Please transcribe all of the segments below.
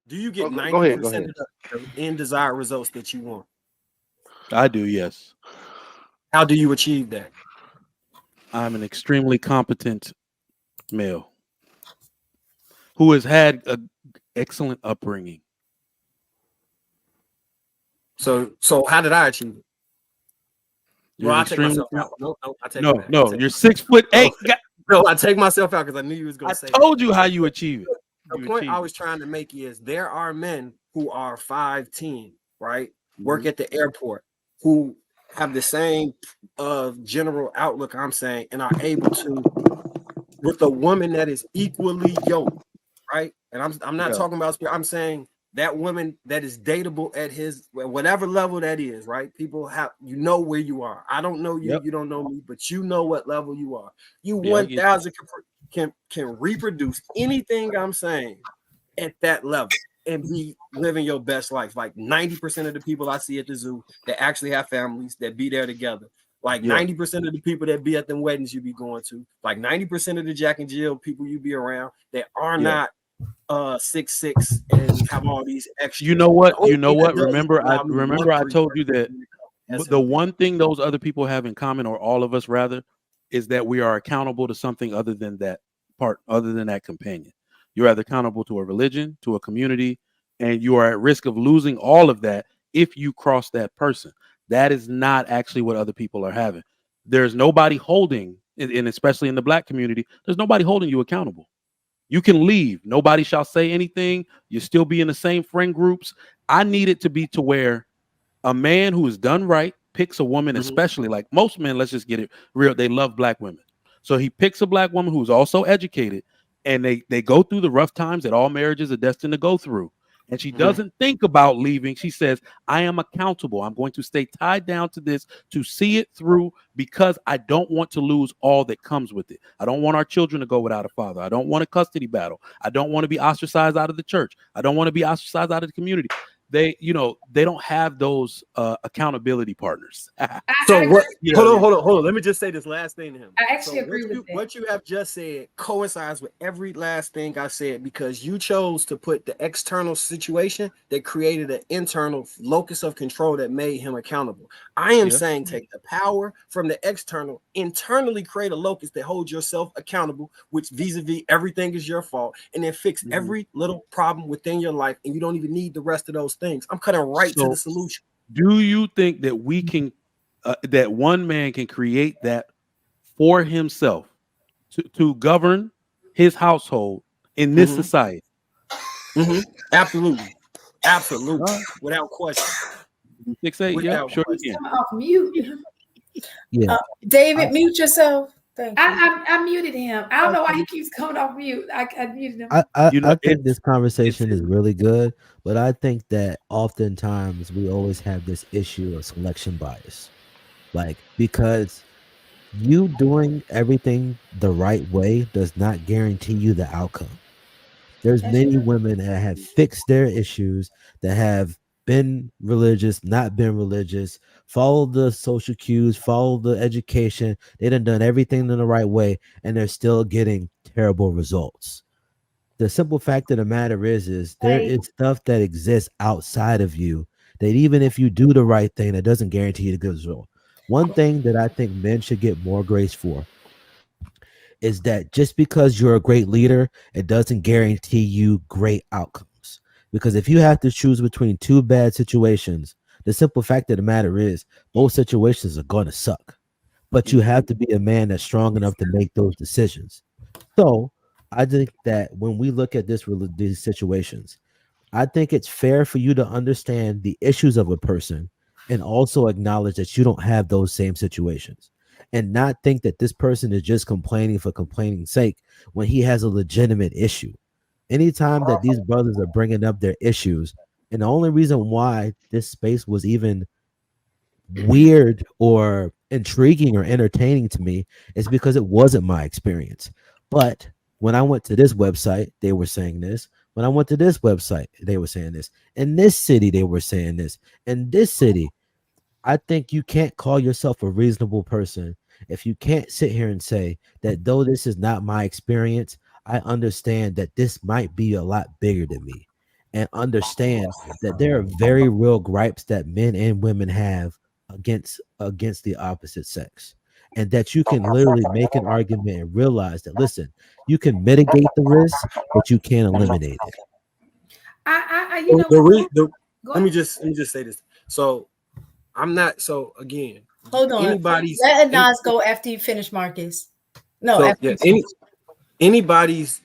Do you get Go ahead. Go 90% ahead. of the end desired results that you want? I do, yes. How do you achieve that? I'm an extremely competent male who has had an excellent upbringing. So how did I achieve it? You're Well, an I take extremely myself out. No, I take it no, back. I no. take You're it back. 6'8". No, God, no, I take myself out because I knew you was I gonna say that. told you how you achieve it. The You point I achieve was it. trying to make is there are men who are 5'10", right? Work Mhm. at the airport, who have the same general outlook I'm saying, and are able to, with a woman that is equally yoked, right? And I'm not Yeah. talking about, I'm saying that woman that is dateable at his whatever level that is, right? People have, you know where you are. I don't know you, Yep. you don't know me, but you know what level you are. You Yeah, I get you. 1,000 can reproduce anything I'm saying at that level and be living your best life. Like 90% of the people I see at the zoo that actually have families that be there together. Like Yeah. 90% of the people that be at the weddings you be going to, like 90% of the Jack and Jill people you be around that are Yeah. not 6'6" and have all these You extras. know The what? only You know thing that what? does is Remember, I allow me to remember look I 3 told you that the SMD. one thing those other people have in common, or all of us rather, is that we are accountable to something other than that part, other than that companion. You're either accountable to a religion, to a community, and you are at risk of losing all of that if you cross that person. That is not actually what other people are having. There's nobody holding, and especially in the black community, there's nobody holding you accountable. You can leave. Nobody shall say anything. You still be in the same friend groups. I need it to be to where a man who is done right picks a woman, Mhm. especially like most men, let's just get it real. They love black women. So he picks a black woman who's also educated, and they go through the rough times that all marriages are destined to go through. And she Mhm. doesn't think about leaving. She says, I am accountable. I'm going to stay tied down to this to see it through because I don't want to lose all that comes with it. I don't want our children to go without a father. I don't want a custody battle. I don't want to be ostracized out of the church. I don't want to be ostracized out of the community. They don't have those accountability partners. So I what? You know what I mean? Hold on. Let me just say this last thing to him. I So actually agree with that. what you have just said coincides with every last thing I said because you chose to put the external situation that created an internal locus of control that made him accountable. I am Yeah. saying take the power from the external, internally create a locus that holds yourself accountable, which vis-a-vis everything is your fault, and then fix Mhm. every little problem within your life, and you don't even need the rest of those things. I'm cutting right to the So, solution. do you think that we can, that one man can create that for himself to govern his household in this Mhm. society? Absolutely. Absolutely. All right. Without question. 6'8", yeah, Without sure you He's question. can. coming off mute. Yeah. David, mute yourself. Thank you. I muted him. I don't know why he keeps coming off mute. I muted him. You know, I think this it's conversation is really good, but I think that oftentimes we always have this issue of selection bias. Like, because you doing everything the right way does not guarantee you the outcome. There's That's many true. women that have fixed their issues, that have been religious, not been religious, followed the social cues, followed the education. They done everything in the right way, and they're still getting terrible results. The simple fact of the matter is there Hey, is stuff that exists outside of you that even if you do the right thing, that doesn't guarantee you the good result. One thing that I think men should get more grace for is that just because you're a great leader, it doesn't guarantee you great outcomes. Because if you have to choose between two bad situations, the simple fact of the matter is both situations are going to suck. But you Mhm. have to be a man that's strong enough to make those decisions. So I think that when we look at these situations, I think it's fair for you to understand the issues of a person and also acknowledge that you don't have those same situations and not think that this person is just complaining for complaining sake when he has a legitimate issue. Anytime that these brothers are bringing up their issues, and the only reason why this space was even weird or intriguing or entertaining to me is because it wasn't my experience. But when I went to this website, they were saying this. When I went to this website, they were saying this. In this city, they were saying this. In this city, I think you can't call yourself a reasonable person if you can't sit here and say that though this is not my experience, I understand that this might be a lot bigger than me. and understand that there are very real gripes that men and women have against the opposite sex, and that you can literally make an argument and realize that, listen, you can mitigate the risk, but you can't eliminate it. You know, let me just say this. So I'm not. So again, Hold on. anybody's Let Nas go after you finish, Marcus. No, so after yeah, you finish. anybody's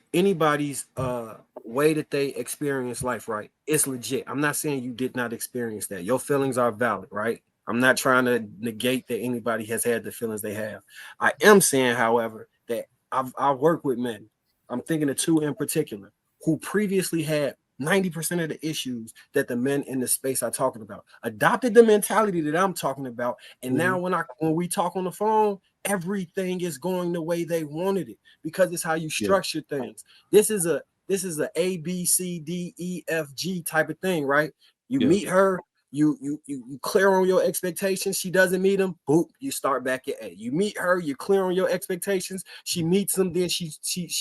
way that they experience life, right? It's legit. I'm not saying you did not experience that. Your feelings are valid, right? I'm not trying to negate that anybody has had the feelings they have. I am saying, however, that I've worked with men. I'm thinking of two in particular who previously had 90% of the issues that the men in the space are talking about, adopted the mentality that I'm talking about, and now when we talk on the phone, everything is going the way they wanted it because it's how you structure things. This is a A B C D E F G type of thing, right? You meet her, you clear on your expectations. She doesn't meet them, boop, you start back at A. You meet her, you're clear on your expectations. She meets them, then she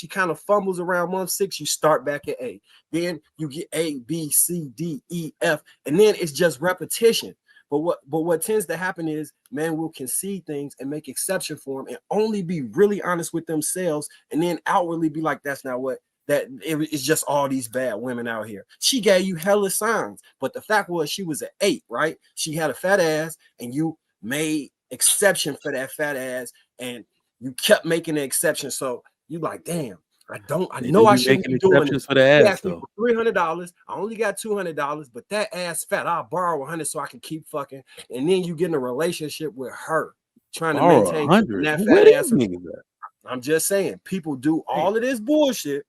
kind of fumbles around month 6. You start back at A. Then you get A, B, C, D, E, F, and then it's just repetition. But what tends to happen is men will concede things and make exception for them and only be really honest with themselves, and then outwardly be like, that's not what. That it's just all these bad women out here. She gave you hella signs, but the fact was she was an 8, right? She had a fat ass, and you made exception for that fat ass, and you kept making the exception. So you like, damn, I know I shouldn't be doing this. For the ass, asked me for $300. I only got $200, but that ass fat. I'll borrow 100 so I can keep fucking. And then you get in a relationship with her, trying to maintain that fat ass. I'm just saying, people do all of this bullshit.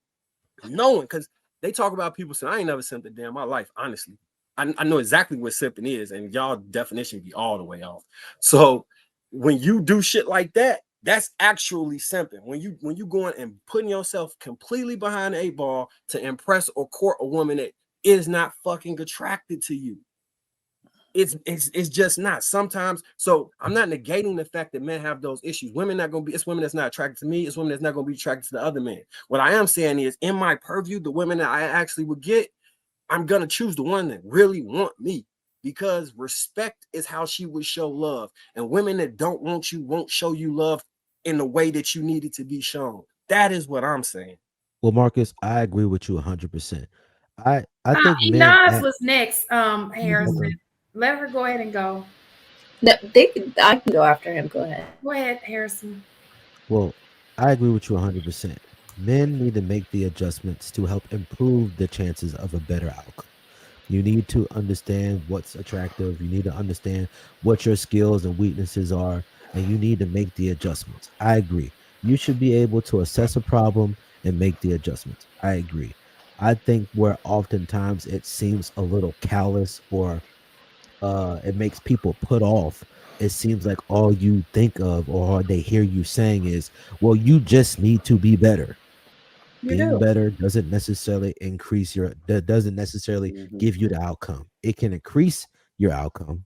Knowing, because they talk about people saying, I ain't never simped a day in my life. Honestly, I know exactly what simping is, and y'all definition be all the way off. So when you do shit like that, that's actually simping. When you going and putting yourself completely behind the 8 ball to impress or court a woman that is not fucking attracted to you. It's just not sometimes. So I'm not negating the fact that men have those issues. Women not gonna be, it's women that's not attracted to me, it's women that's not gonna be attracted to the other men. What I am saying is, in my purview, the women that I actually would get, I'm gonna choose the one that really want me, because respect is how she would show love. And women that don't want you won't show you love in the way that you need it to be shown. That is what I'm saying. Well, Marcus, I agree with you 100%. I think Nas was next. Harrison, let her go ahead and go. No, I can go after him. Go ahead. Go ahead, Harrison. Well, I agree with you 100%. Men need to make the adjustments to help improve the chances of a better outcome. You need to understand what's attractive. You need to understand what your skills and weaknesses are, and you need to make the adjustments. I agree. You should be able to assess a problem and make the adjustments. I agree. I think where oftentimes it seems a little callous, or it makes people put off, it seems like all you think of or all they hear you saying is, well, you just need to be better. Being better doesn't necessarily give you the outcome. It can increase your outcome,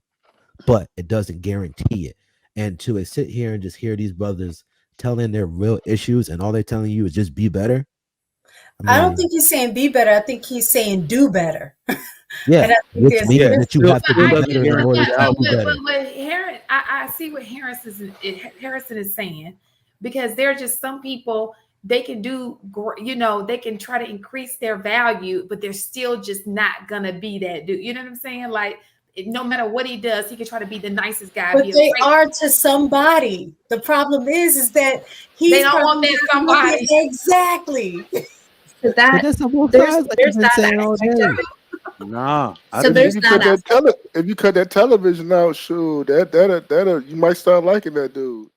but it doesn't guarantee it. And to sit here and just hear these brothers telling their real issues, and all they're telling you is just be better. I don't think he's saying be better. I think he's saying do better. Yeah, which means that you have to be better in order to do better. I see what Harrison is saying, because there are just some people, they can do, they can try to increase their value, but they're still just not gonna be that dude. You know what I'm saying? Like, no matter what he does, he can try to be the nicest guy. But they are to somebody. The problem is that they don't want that somebody. Exactly. So there's that. Nah. So there's that. If you cut that television out, shoot, that you might start liking that dude.